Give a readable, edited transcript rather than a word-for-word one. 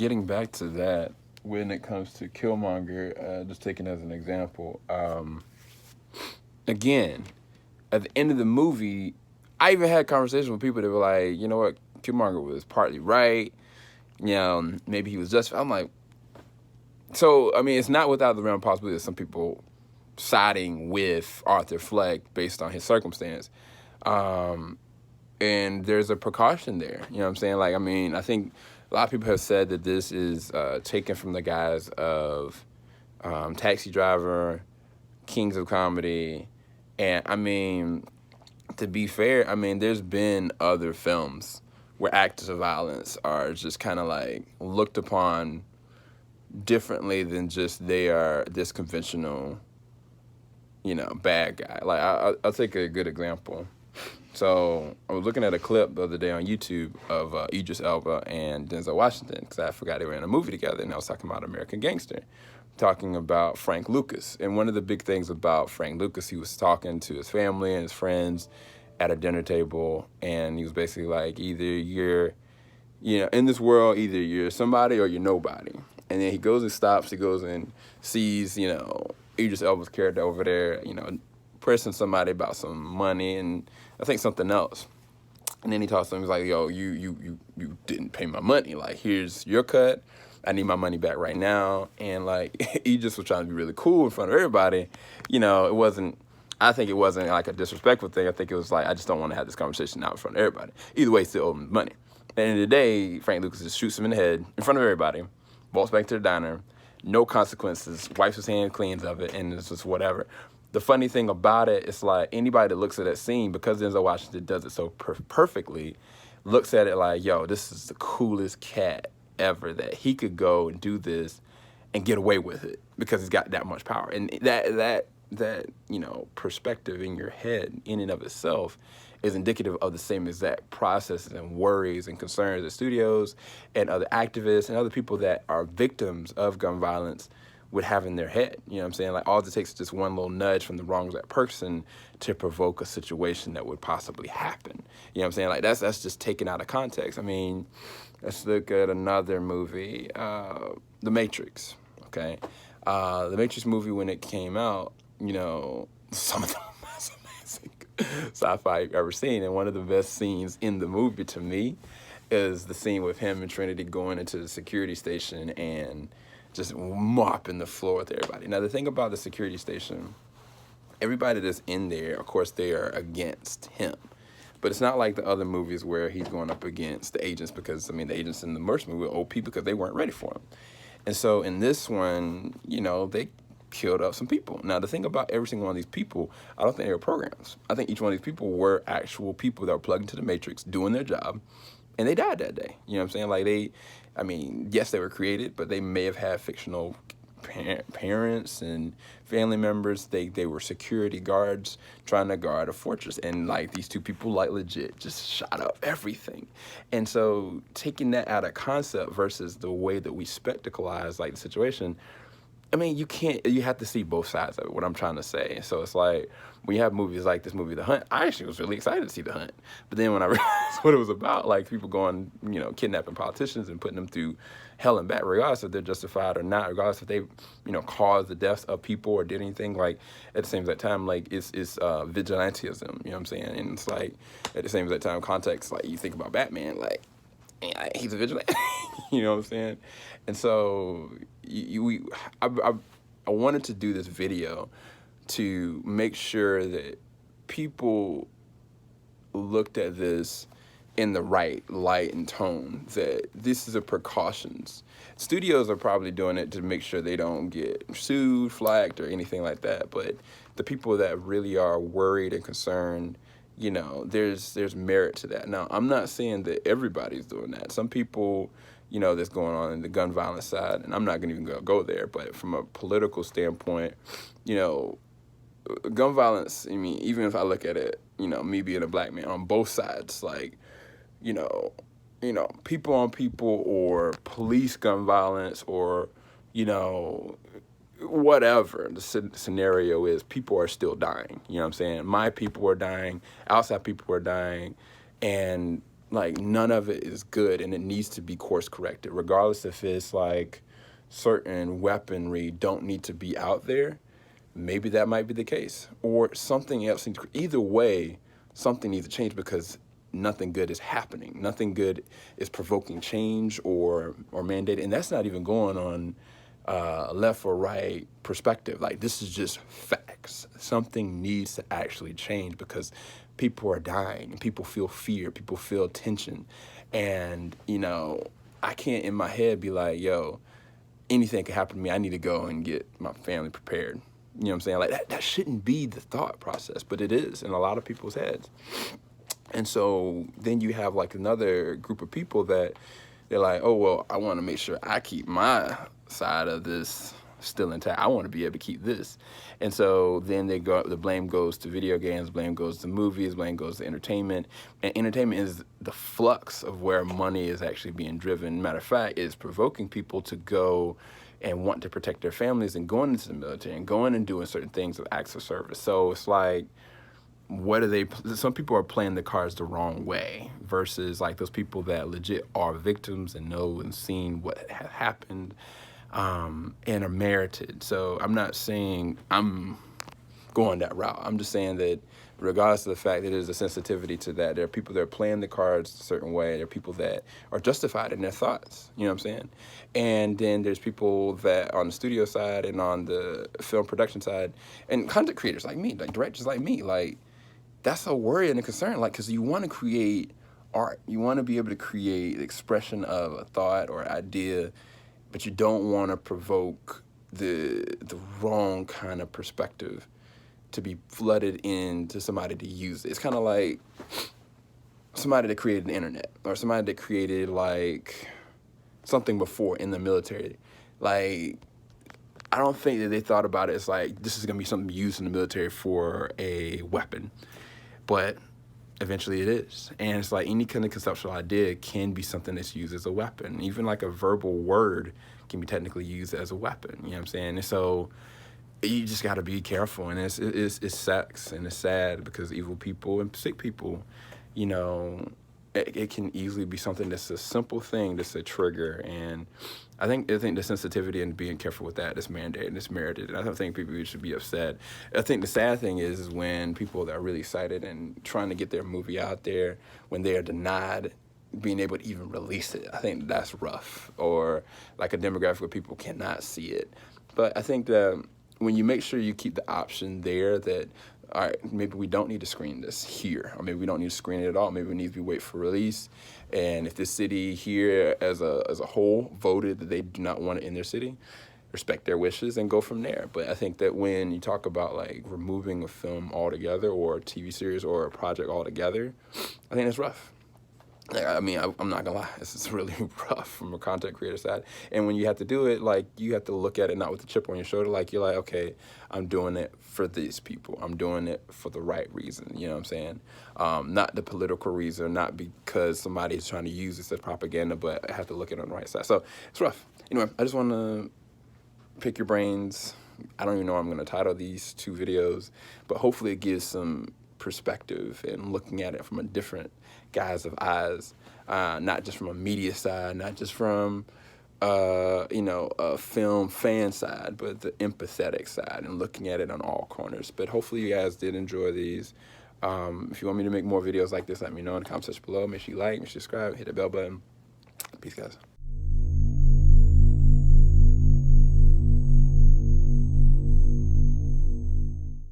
getting back to that, when it comes to Killmonger, just taking as an example, again, at the end of the movie, I even had conversations with people that were like, you know what, Killmonger was partly right. You know, maybe he was just. I'm like, so I mean, it's not without the realm of possibility that some people siding with Arthur Fleck based on his circumstance. Um, and there's a precaution there. You know what I'm saying? Like, I mean, I think a lot of people have said that this is taken from the guise of Taxi Driver, Kings of Comedy, and I mean, to be fair, I mean, there's been other films where acts of violence are just kind of like looked upon differently than just they are this conventional, bad guy. Like, I'll take a good example. So I was looking at a clip the other day on YouTube of Idris Elba and Denzel Washington, because I forgot they were in a movie together, and I was talking about American Gangster, talking about Frank Lucas. And one of the big things about Frank Lucas, he was talking to his family and his friends at a dinner table, and he was basically like, either you're, in this world, either you're somebody or you're nobody. And then he goes and stops, he goes and sees, Idris Elba's character over there, pressing somebody about some money and I think something else. And then he talks to him, he's like, yo, you didn't pay my money. Like, here's your cut. I need my money back right now. And like, he just was trying to be really cool in front of everybody. I think it wasn't like a disrespectful thing. I think it was like, I just don't want to have this conversation out in front of everybody. Either way, still owe him money. At the end of the day, Frank Lucas just shoots him in the head in front of everybody, walks back to the diner, no consequences, wipes his hand, cleans of it, and it's just whatever. The funny thing about it is like anybody that looks at that scene, because Denzel Washington does it so perfectly, looks at it like, yo, this is the coolest cat ever, that he could go and do this and get away with it because he's got that much power. And that perspective in your head in and of itself is indicative of the same exact processes and worries and concerns that studios and other activists and other people that are victims of gun violence would have in their head. You know what I'm saying? Like, all it takes is just one little nudge from the wrong of that person to provoke a situation that would possibly happen. You know what I'm saying? Like, that's just taken out of context. I mean, let's look at another movie, The Matrix, okay? The Matrix movie, when it came out, some of the most amazing sci-fi you've ever seen. And one of the best scenes in the movie to me is the scene with him and Trinity going into the security station and just mopping the floor with everybody. Now, the thing about the security station, everybody that's in there, of course, they are against him. But it's not like the other movies where he's going up against the agents because, the agents in the first movie were OP because they weren't ready for him. And so in this one, they killed up some people. Now, the thing about every single one of these people, I don't think they were programs. I think each one of these people were actual people that were plugged into the Matrix, doing their job, and they died that day. You know what I'm saying? Like, yes, they were created, but they may have had fictional parents and family members. They were security guards trying to guard a fortress. And, like, these two people, like, legit just shot up everything. And so taking that out of concept versus the way that we spectaculize, like, the situation, you have to see both sides of it, what I'm trying to say. So it's like, when you have movies like this movie, The Hunt, I actually was really excited to see The Hunt. But then when I realized what it was about, like people going, kidnapping politicians and putting them through hell and back, regardless if they're justified or not, regardless if they, caused the deaths of people or did anything, like, at the same exact time, like, it's vigilantism, you know what I'm saying? And it's like, at the same exact time, context, like, you think about Batman, like, he's a vigilante, you know what I'm saying? And so I wanted to do this video to make sure that people looked at this in the right light and tone, that this is a precautions. Studios are probably doing it to make sure they don't get sued, flagged, or anything like that, but the people that really are worried and concerned, there's merit to that. Now, I'm not saying that everybody's doing that. Some people, that's going on in the gun violence side, and I'm not going to even go there, but from a political standpoint, gun violence, even if I look at it, me being a black man, on both sides, like, people on people, or police gun violence, or, whatever the scenario is, people are still dying. You know what I'm saying? My people are dying, outside people are dying, and like none of it is good, and it needs to be course corrected, regardless if it's like certain weaponry don't need to be out there. Maybe that might be the case, or something else. Either way, something needs to change because nothing good is happening. Nothing good is provoking change or mandated, and that's not even going on left or right perspective. Like, this is just facts. Something needs to actually change because people are dying and people feel fear, people feel tension, and I can't in my head be like, yo, anything could happen to me. I need to go and get my family prepared. You know what I'm saying? Like, that shouldn't be the thought process, but it is in a lot of people's heads. And so then you have like another group of people that they're like, oh, well, I want to make sure I keep my side of this still intact. I want to be able to keep this. And so then the blame goes to video games, blame goes to movies, blame goes to entertainment. And entertainment is the flux of where money is actually being driven. Matter of fact, it's provoking people to go and want to protect their families and going into the military and going and doing certain things of acts of service. So it's like, some people are playing the cards the wrong way versus like those people that legit are victims and know and seen what has happened and are merited. So I'm not saying I'm going that route. I'm just saying that regardless of the fact that there's a sensitivity to that, there are people that are playing the cards a certain way. There are people that are justified in their thoughts, you know what I'm saying? And then there's people that on the studio side and on the film production side and content creators like me, like directors like me, like that's a worry and a concern, like, because you want to create art. You want to be able to create the expression of a thought or idea, but you don't want to provoke the wrong kind of perspective to be flooded into somebody to use it. It's kind of like somebody that created the internet or somebody that created like something before in the military. Like, I don't think that they thought about it as like, this is going to be something used in the military for a weapon. But eventually it is. And it's like any kind of conceptual idea can be something that's used as a weapon. Even like a verbal word can be technically used as a weapon. You know what I'm saying? And so you just got to be careful. And it sucks and it's sad because evil people and sick people, it can easily be something that's a simple thing that's a trigger. And I think the sensitivity and being careful with that is mandated and it's merited. And I don't think people should be upset. I think the sad thing is when people that are really excited and trying to get their movie out there, when they are denied being able to even release it. I think that's rough. Or like a demographic where people cannot see it. But I think that when you make sure you keep the option there that, all right, maybe we don't need to screen this here, or maybe we don't need to screen it at all. Maybe we need to be wait for release. And if this city here as a whole voted that they do not want it in their city, respect their wishes and go from there. But I think that when you talk about like removing a film altogether or a TV series or a project altogether, I think that's rough. I mean, I'm not gonna lie, it's really rough from a content creator side. And when you have to do it, like, you have to look at it not with a chip on your shoulder. Like, you're like, okay, I'm doing it for these people. I'm doing it for the right reason. You know what I'm saying? Not the political reason, not because somebody is trying to use this as propaganda, but I have to look at it on the right side. So it's rough. Anyway, I just want to pick your brains. I don't even know what I'm gonna title these 2 videos, but hopefully it gives some perspective and looking at it from a different guise of eyes, not just from a media side, not just from a film fan side, but the empathetic side and looking at it on all corners. But hopefully you guys did enjoy these. If you want me to make more videos like this, let me know in the comment section below. Make sure you like, make sure you subscribe, hit the bell button. Peace, guys.